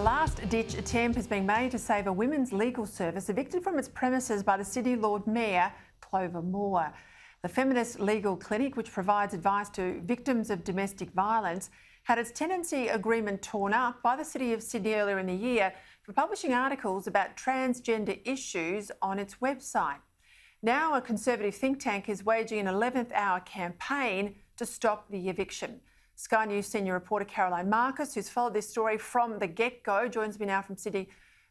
last-ditch attempt is being made to save a women's legal service evicted from its premises by the Sydney Lord Mayor, Clover. The Feminist Legal Clinic, which provides advice to victims of domestic violence, had its tenancy agreement torn up by the City of Sydney earlier in the year for publishing articles about transgender issues on its website. Now a Conservative think tank is waging an 11th-hour campaign to stop the eviction. Sky News senior reporter Caroline Marcus, who's followed this story from the get-go, joins me now from Sydney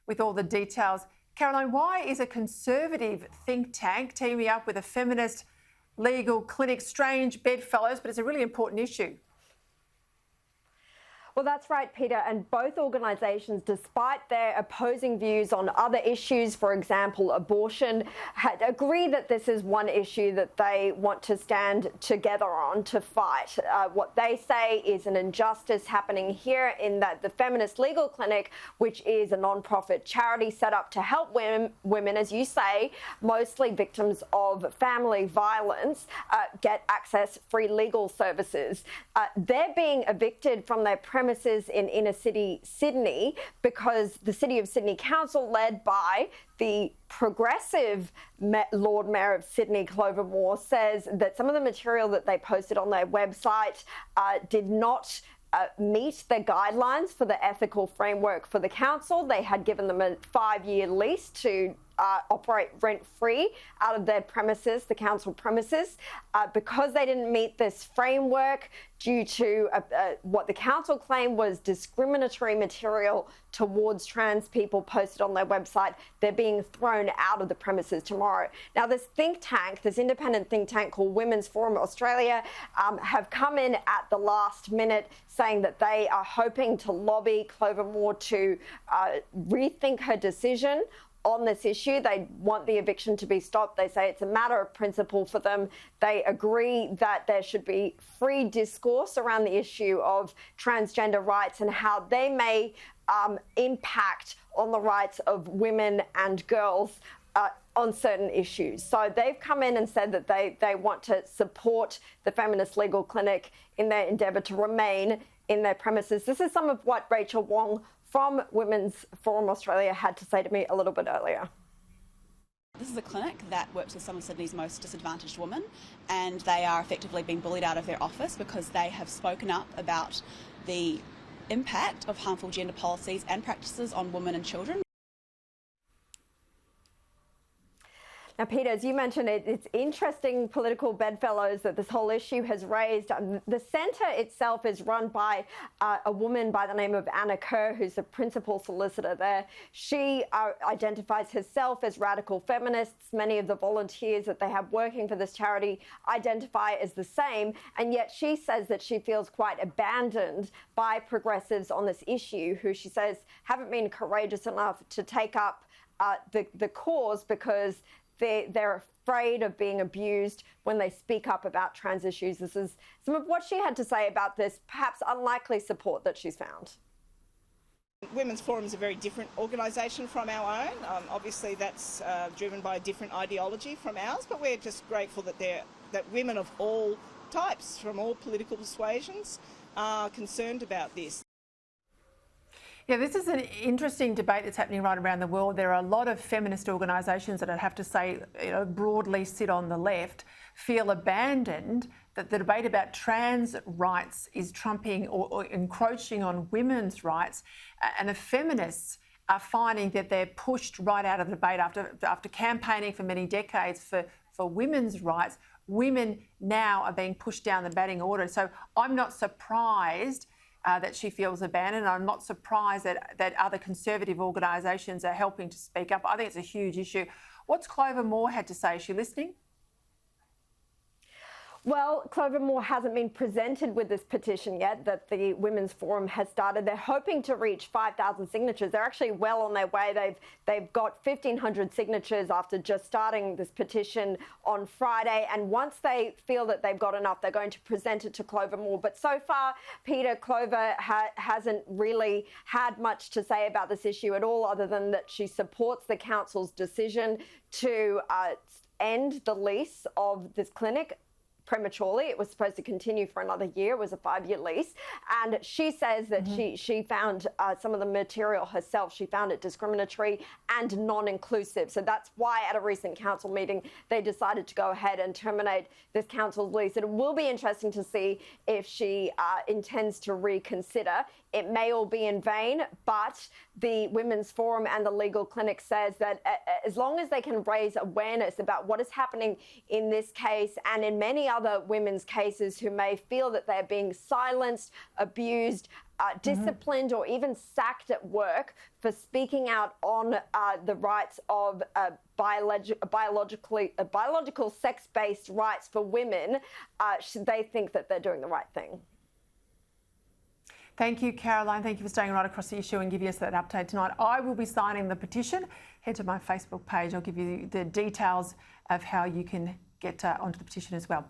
with all the details. Caroline, why is a Conservative think tank teaming up with a Feminist Legal Clinic? Strange bedfellows, but it's a really important issue. Well, that's right, Peter, and both organisations, despite their opposing views on other issues, for example, abortion, agree that this is one issue that they want to stand together on to fight. What they say is an injustice happening here in that the Feminist Legal Clinic, which is a non-profit charity set up to help women, as you say, mostly victims of family violence, get access free legal services. They're being evicted from their premises in inner city Sydney because the City of Sydney Council, led by the progressive Lord Mayor of Sydney, Clover, says that some of the material that they posted on their website did not meet the guidelines for the ethical framework for the council. They had given them a 5-year lease to operate rent-free out of their premises, the council premises. Because they didn't meet this framework due to what the council claimed was discriminatory material towards trans people posted on their website, they're being thrown out of the premises tomorrow. Now, this think tank, this independent think tank called Women's Forum Australia, have come in at the last minute saying that they are hoping to lobby Clover to rethink her decision on this issue. They want the eviction to be stopped. They say it's a matter of principle for them. They agree that there should be free discourse around the issue of transgender rights and how they may impact on the rights of women and girls on certain issues. So they've come in and said that they want to support the Feminist Legal Clinic in their endeavour to remain in their premises. This is some of what Rachel Wong from Women's Forum Australia had to say to me a little bit earlier. This is a clinic that works with some of Sydney's most disadvantaged women, and they are effectively being bullied out of their office because they have spoken up about the impact of harmful gender policies and practices on women and children. Now, Peter, as you mentioned, it's interesting political bedfellows that this whole issue has raised. The centre itself is run by a woman by the name of Anna Kerr, who's the principal solicitor there. She identifies herself as radical feminists. Many of the volunteers that they have working for this charity identify as the same, and yet she says that she feels quite abandoned by progressives on this issue, who she says haven't been courageous enough to take up the cause because they're afraid of being abused when they speak up about trans issues. This is some of what she had to say about this perhaps unlikely support that she's found. Women's Forum is a very different organisation from our own. Obviously that's driven by a different ideology from ours, but we're just grateful that women of all types, from all political persuasions, are concerned about this. Yeah, this is an interesting debate that's happening right around the world. There are a lot of feminist organisations that I'd have to say, broadly sit on the left, feel abandoned that the debate about trans rights is trumping or encroaching on women's rights, and the feminists are finding that they're pushed right out of the debate after campaigning for many decades for women's rights. Women now are being pushed down the batting order. So I'm not surprised that she feels abandoned. I'm not surprised that other Conservative organisations are helping to speak up. I think it's a huge issue. What's Clover had to say? Is she listening? Well, Clover hasn't been presented with this petition yet that the Women's Forum has started. They're hoping to reach 5,000 signatures. They're actually well on their way. They've got 1,500 signatures after just starting this petition on Friday. And once they feel that they've got enough, they're going to present it to Clover. But so far, Peter, Clover hasn't really had much to say about this issue at all, other than that she supports the council's decision to end the lease of this clinic prematurely. It was supposed to continue for another year. It was a 5-year lease. And she says that she found some of the material herself, she found it discriminatory and non-inclusive. So that's why at a recent council meeting, they decided to go ahead and terminate this council's lease. It will be interesting to see if she intends to reconsider. It may all be in vain, but the Women's Forum and the Legal Clinic says that as long as they can raise awareness about what is happening in this case and in many other women's cases who may feel that they're being silenced, abused, disciplined or even sacked at work for speaking out on the rights of biological sex-based rights for women, they think that they're doing the right thing. Thank you, Caroline. Thank you for staying right across the issue and giving us that update tonight. I will be signing the petition. Head to my Facebook page. I'll give you the details of how you can get onto the petition as well.